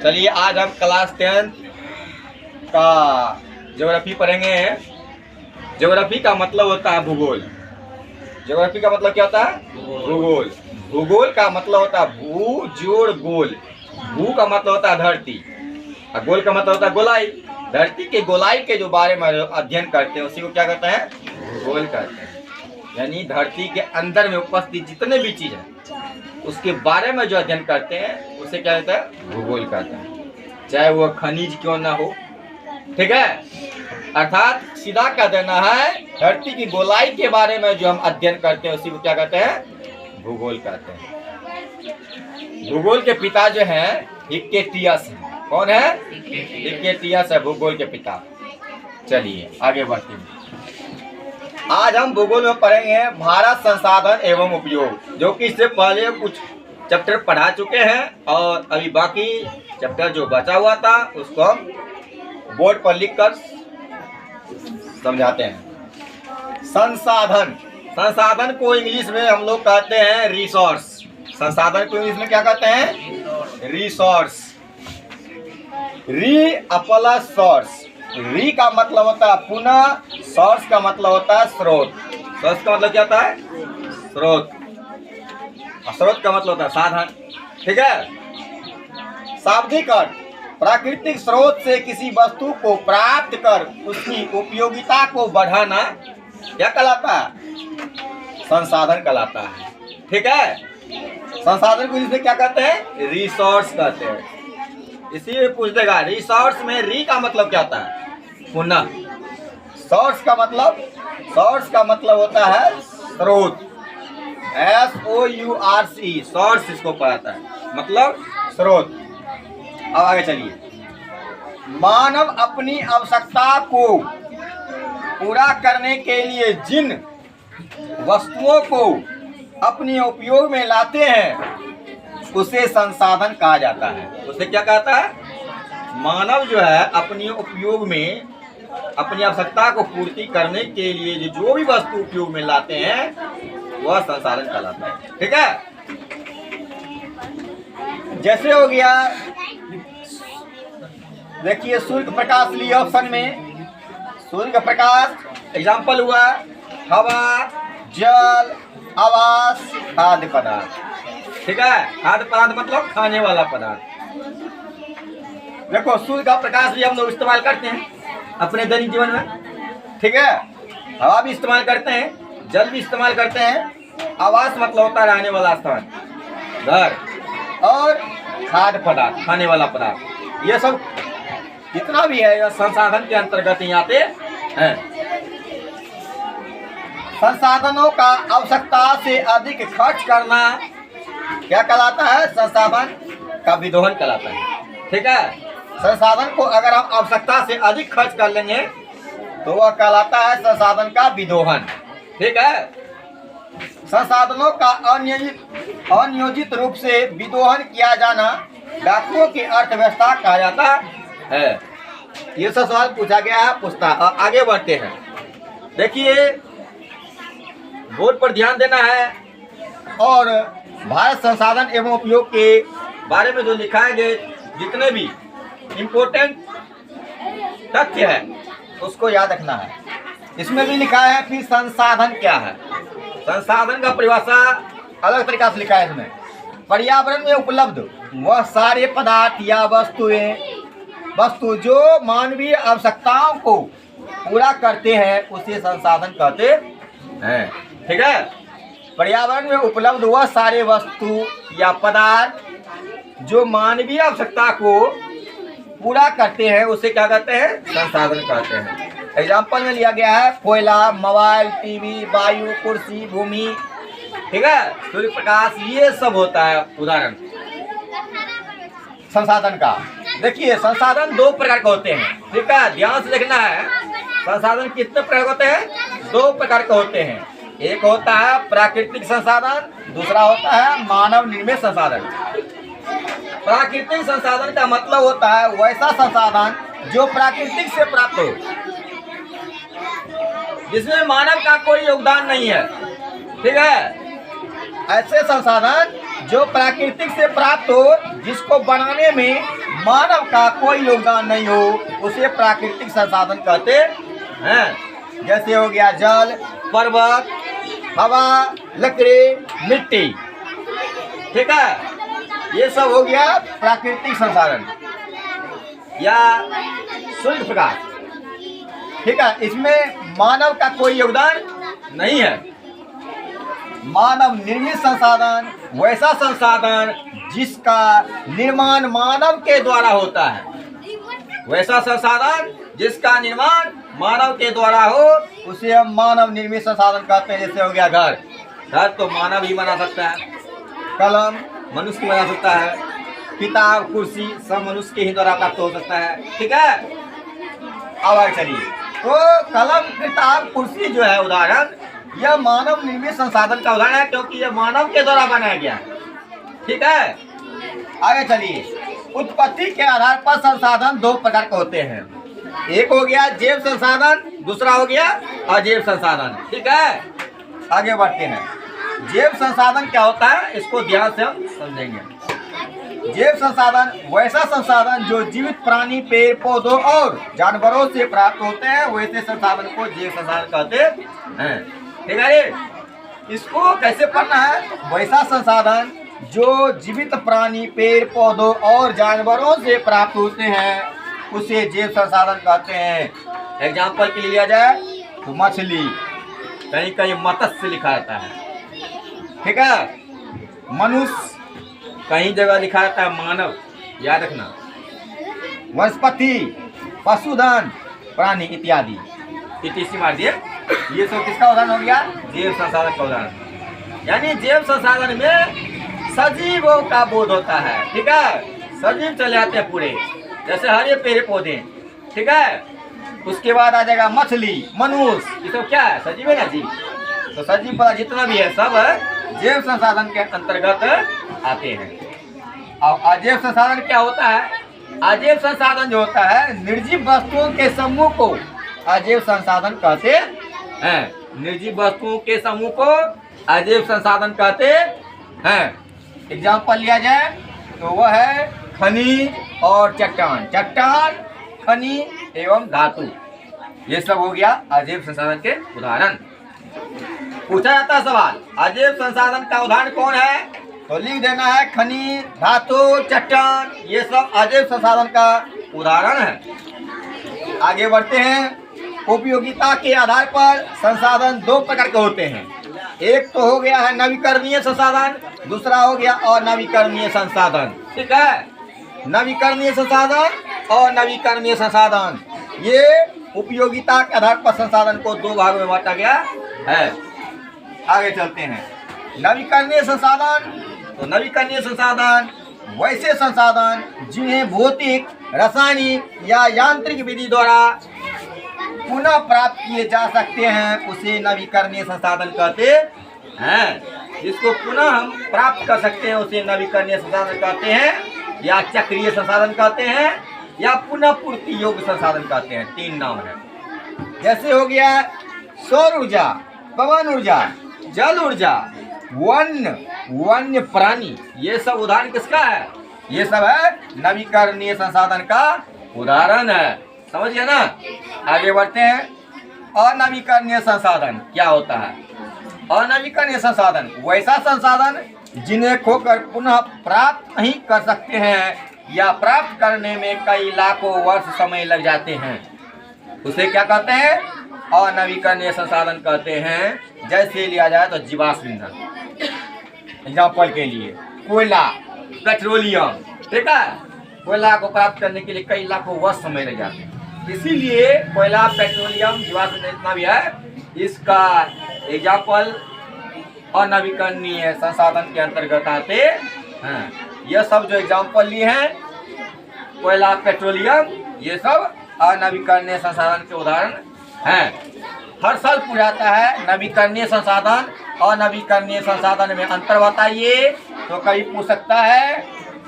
चलिए आज हम क्लास 10 का ज्योग्राफी पढ़ेंगे। ज्योग्राफी का मतलब होता है भूगोल। ज्योग्राफी का मतलब क्या होता है? भूगोल। भूगोल का मतलब होता है भू जोड़ गोल। भू का मतलब होता है धरती और गोल का मतलब होता है गोलाई। धरती के गोलाई के जो बारे में अध्ययन करते हैं उसी को क्या कहते हैं? भूगोल कहते हैं। यानी धरती के अंदर में उपस्थित जितने भी चीज है उसके बारे में जो अध्ययन करते हैं उसे क्या कहते हैं? भूगोल कहते हैं, चाहे वो खनिज क्यों ना हो। ठीक है, अर्थात सीधा कह देना है धरती की गोलाई के बारे में जो हम अध्ययन करते हैं उसी को क्या कहते हैं? भूगोल कहते हैं। भूगोल के पिता जो है हिक्केटियस है। कौन है? हिक्केटियस है भूगोल के पिता। चलिए आगे बढ़ते हैं। आज हम भूगोल में पढ़ेंगे भारत संसाधन एवं उपयोग, जो कि इससे पहले कुछ चैप्टर पढ़ा चुके हैं और अभी बाकी चैप्टर जो बचा हुआ था उसको हम बोर्ड पर लिखकर समझाते हैं। संसाधन, संसाधन को इंग्लिश में हम लोग कहते हैं रिसोर्स। संसाधन को इंग्लिश में क्या कहते हैं? रिसोर्स। री प्लस सोर्स। री का मतलब होता है पुनः, सोर्स का मतलब होता है स्रोत। सोर्स का मतलब क्या होता है? स्रोत। स्रोत का मतलब होता है साधन। ठीक है। शाब्दिक अर्थ, प्राकृतिक स्रोत से किसी वस्तु को प्राप्त कर उसकी उपयोगिता को बढ़ाना क्या कहलाता है? संसाधन कहलाता है। ठीक है। संसाधन को इसमें क्या कहते हैं? रिसोर्स कहते हैं। इसी में पूछ देगा रिसोर्स में री का मतलब क्या होता है? पुनः। सोर्स का मतलब होता है स्रोत। SOURC, सोर्स इसको पढ़ाता है, मतलब स्रोत। अब आगे चलिए। मानव अपनी आवश्यकता को पूरा करने के लिए जिन वस्तुओं को अपने उपयोग में लाते हैं उसे संसाधन कहा जाता है। उसे क्या कहता है? मानव जो है अपने उपयोग में अपनी आवश्यकता को पूर्ति करने के लिए जो भी वस्तु उपयोग में लाते हैं वह संसाधन कहलाता है। ठीक है। जैसे हो गया, देखिए सूर्य प्रकाश लिए ऑप्शन में। सूर्य का प्रकाश एग्जाम्पल हुआ हवा, जल, आवास, खाद्य पदार्थ। ठीक है। खाद्य पदार्थ मतलब खाने वाला पदार्थ। देखो सूर्य का प्रकाश भी हम लोग इस्तेमाल करते हैं अपने दैनिक जीवन में। ठीक है। हवा भी इस्तेमाल करते हैं, जल भी इस्तेमाल करते हैं। आवास मतलब होता है रहने वाला स्थान, घर। और खाद्य पदार्थ खाने वाला पदार्थ, ये सब जितना भी है यह संसाधन के अंतर्गत ही आते हैं। संसाधनों का आवश्यकता से अधिक खर्च करना क्या कहलाता है? संसाधन का विदोहन कहलाता है। ठीक है। संसाधन को अगर हम आवश्यकता से अधिक खर्च कर लेंगे तो वह कहलाता है संसाधन का विदोहन। ठीक है। संसाधनों का अनियोजित रूप से विदोहन किया जाना डाकुओं की अर्थव्यवस्था कहा जाता है। ये सब सवाल पूछा गया है, पूछता। आगे बढ़ते हैं। देखिए बोर्ड पर ध्यान देना है और भारत संसाधन एवं उपयोग के बारे में जो लिखा है जितने भी इम्पोर्टेंट तथ्य है उसको याद रखना है। इसमें भी लिखा है कि संसाधन क्या है। संसाधन का परिभाषा अलग तरीका से लिखा है इसमें। पर्यावरण में उपलब्ध वह सारे पदार्थ या वस्तु जो मानवीय आवश्यकताओं को पूरा करते हैं उसे संसाधन कहते हैं। ठीक है। पर्यावरण में उपलब्ध वह सारे वस्तु या पदार्थ जो मानवीय आवश्यकता को पूरा करते हैं उसे क्या कहते हैं? संसाधन कहते हैं। एग्जाम्पल में लिया गया है कोयला, मोबाइल, टीवी, वायु, कुर्सी, भूमि। ठीक है। सूर्य प्रकाश, ये सब होता है उदाहरण संसाधन का। देखिए संसाधन दो प्रकार के होते हैं। ठीक है, ध्यान से देखना है। संसाधन कितने प्रकार होते हैं? दो प्रकार के होते हैं। एक होता है प्राकृतिक संसाधन, दूसरा होता है मानव निर्मित संसाधन। प्राकृतिक संसाधन का मतलब होता है वैसा संसाधन जो प्राकृतिक से प्राप्त हो, जिसमें मानव का कोई योगदान नहीं है। ठीक है। ऐसे संसाधन जो प्राकृतिक से प्राप्त हो जिसको बनाने में मानव का कोई योगदान नहीं हो उसे प्राकृतिक संसाधन कहते हैं। जैसे हो गया जल, पर्वत, हवा, लकड़ी, मिट्टी, ठीक है, ये सब हो गया प्राकृतिक संसाधन या सूर्य प्रकाश, ठीक है। इसमें मानव का कोई योगदान नहीं है। मानव निर्मित संसाधन वैसा संसाधन जिसका निर्माण मानव के द्वारा होता है, वैसा संसाधन जिसका निर्माण मानव के द्वारा हो उसे हम मानव निर्मित संसाधन कहते हैं। जैसे हो गया घर, घर तो मानव ही बना सकता है, कलम मनुष्य बना सकता है, किताब, कुर्सी सब मनुष्य के ही द्वारा प्राप्त हो सकता है, ठीक है। अब आगे चलिए, तो कलम, किताब, कुर्सी जो है उदाहरण, यह मानव निर्मित संसाधन का उदाहरण है क्योंकि यह मानव के द्वारा बनाया गया है, ठीक है। आगे चलिए, उत्पत्ति के आधार पर संसाधन दो प्रकार के होते हैं। एक हो गया जैव संसाधन, दूसरा हो गया अजैव संसाधन, ठीक है। आगे बढ़ते हैं। जैव संसाधन क्या होता है इसको ध्यान से हम समझेंगे। जैव संसाधन वैसा संसाधन जो जीवित प्राणी, पेड़ पौधों और जानवरों से प्राप्त होते हैं, वैसे संसाधन को जैव संसाधन कहते हैं, ठीक है। इसको कैसे पढ़ना है? वैसा संसाधन जो जीवित प्राणी, पेड़ पौधों और जानवरों से प्राप्त होते हैं उसे जैव संसाधन कहते हैं। एग्जाम्पल के लिए लिया जाए तो मछली, कहीं कहीं मत्स्य लिखा रहता है, ठीक है। मनुष्य, कहीं जगह लिखा रहता है मानव, याद रखना। वनस्पति, पशुधन, प्राणी इत्यादि, इतिहास मार दिए। ये सब किसका उदाहरण हो गया? जैव संसाधन का उदाहरण। यानी जैव संसाधन में सजीवों का बोध होता है, ठीक है। सजीव चले आते हैं पूरे, जैसे हरे पेड़ पौधे, ठीक है। उसके बाद आ जाएगा मछली, मनुष्य, ये सब क्या है? सजीव है ना जी। तो सजीव पर जितना भी है सब जैव संसाधन के अंतर्गत आते हैं। और अजैव संसाधन क्या होता है? अजैव संसाधन जो होता है निर्जीव वस्तुओं के समूह को अजैव संसाधन कहते हैं। निर्जीव वस्तुओं के समूह को अजैव संसाधन कहते हैं। एग्जाम्पल लिया जाए तो वह है खनिज और चट्टान, चट्टान, खनिज एवं धातु, ये सब हो गया अजैव संसाधन के उदाहरण। पूछा जाता है सवाल, अजैव संसाधन का उदाहरण कौन है? तो लिख देना है खनिज, धातु, चट्टान, ये सब अजैव संसाधन का उदाहरण है। आगे बढ़ते हैं। उपयोगिता के आधार पर संसाधन दो प्रकार के होते हैं। एक तो हो गया है नवीकरणीय संसाधन, दूसरा हो गया अनवीकरणीय संसाधन, ठीक है। नवीकरणीय संसाधन और नवीकरणीय संसाधन, ये उपयोगिता के आधार पर संसाधन को दो भागों में बांटा गया है। आगे चलते हैं। नवीकरणीय संसाधन, तो नवीकरणीय संसाधन वैसे संसाधन जिन्हें भौतिक, रासायनिक या यांत्रिक विधि द्वारा पुनः प्राप्त किए जा सकते हैं उसे नवीकरणीय संसाधन कहते हैं। जिसको पुनः हम प्राप्त कर सकते हैं उसे नवीकरणीय संसाधन कहते हैं, या चक्रीय संसाधन कहते हैं, या पुनः पूर्ति योग्य संसाधन कहते हैं। तीन नाम है। जैसे हो गया सौर ऊर्जा, पवन ऊर्जा, जल ऊर्जा, वन्य प्राणी, ये सब उदाहरण किसका है? ये सब है नवीकरणीय संसाधन का उदाहरण है। समझ गया ना? आगे बढ़ते हैं। अनवीकरणीय संसाधन क्या होता है? अनवीकरणीय संसाधन वैसा संसाधन जिन्हें खोकर पुनः प्राप्त नहीं कर सकते हैं या प्राप्त करने में कई लाखों वर्ष समय लग जाते हैं, उसे क्या कहते हैं? अनवीकरणीय संसाधन कहते हैं। जैसे लिया जाए तो जीवाश्म ईंधन, एग्जाम्पल के लिए कोयला, पेट्रोलियम, ठीक है। कोयला को प्राप्त करने के लिए कई लाखों वर्ष समय लग जाते हैं, इसीलिए कोयला, पेट्रोलियम, जीवाश्म जितना भी है इसका एग्जाम्पल अनवीकरणीय संसाधन के अंतर्गत आते हैं। यह सब जो एग्जाम्पल लिए हैं कोयला, पेट्रोलियम, ये सब अनवीकरणीय संसाधन के उदाहरण हैं। हर साल पूछाता है नवीकरणीय संसाधन अनवीकरणीय संसाधन में अंतर बताइए, तो कभी पूछ सकता है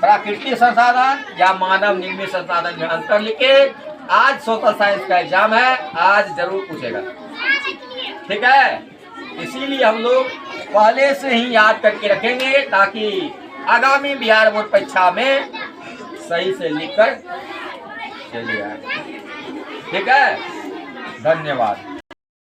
प्राकृतिक संसाधन या मानव निर्मित संसाधन में अंतर लिखे। आज सोशल साइंस का एग्जाम है, आज जरूर पूछेगा, ठीक है। इसीलिए हम लोग पहले से ही याद करके रखेंगे ताकि आगामी बिहार बोर्ड परीक्षा में सही से लिखकर चलिए। ठीक है, धन्यवाद।